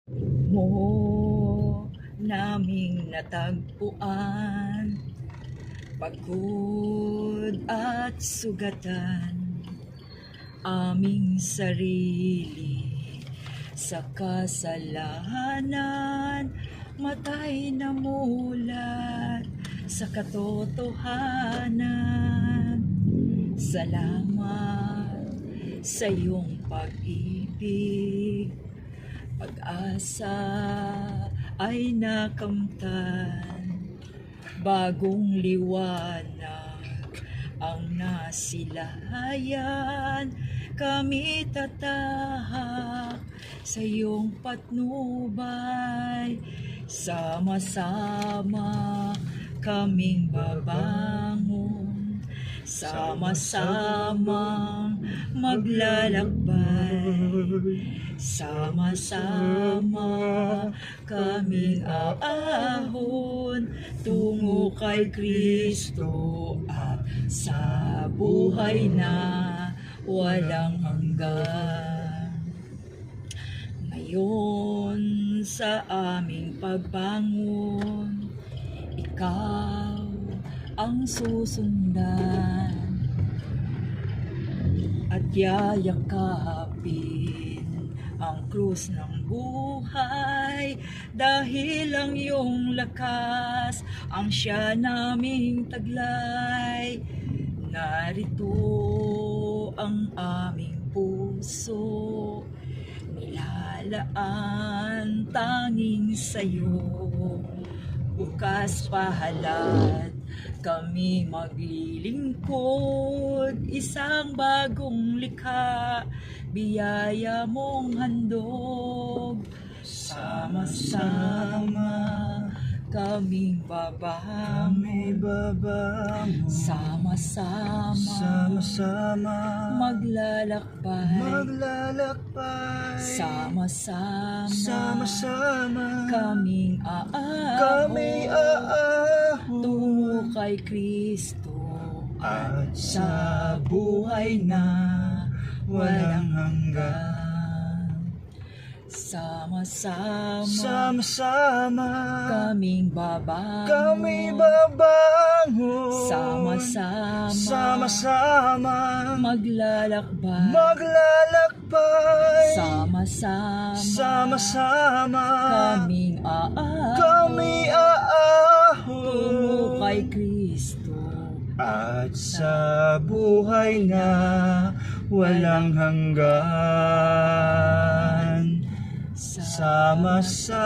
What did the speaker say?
mo naming natagpuan, pagod at sugatan, aming sarili sa kasalanan, matay na mulat sa katotohanan. Salamat sa iyong pag-ibig, pag-asa ay nakamtan, bagong liwanag ang nasilayan, kami tatahak sa iyong patnubay, sama-sama kaming babangon, sama-samang maglalakbay, sama-sama kaming aahon tungo kay Kristo at sa buhay na walang hanggan. Ngayon sa aming pagbangon, ikaw ang susundan at yayakapin ang krus ng buhay, dahil ang iyong lakas ang siya naming taglay. Narito ang aming puso, nilalaan tanging sa'yo. Bukas pahalad kami maglilingkod, isang bagong likha, biyaya mong handog. Sama-sama kaming babangon, sama-sama maglalakbay, sama-sama kaming aahon tungo kay Kristo at sa buhay na walang hanggan. Sama-sama kaming babangon, sama-sama maglalakbay, sama-sama kaming aahon tungo kay Kristo at sa buhay na walang hanggan. Sama-sama.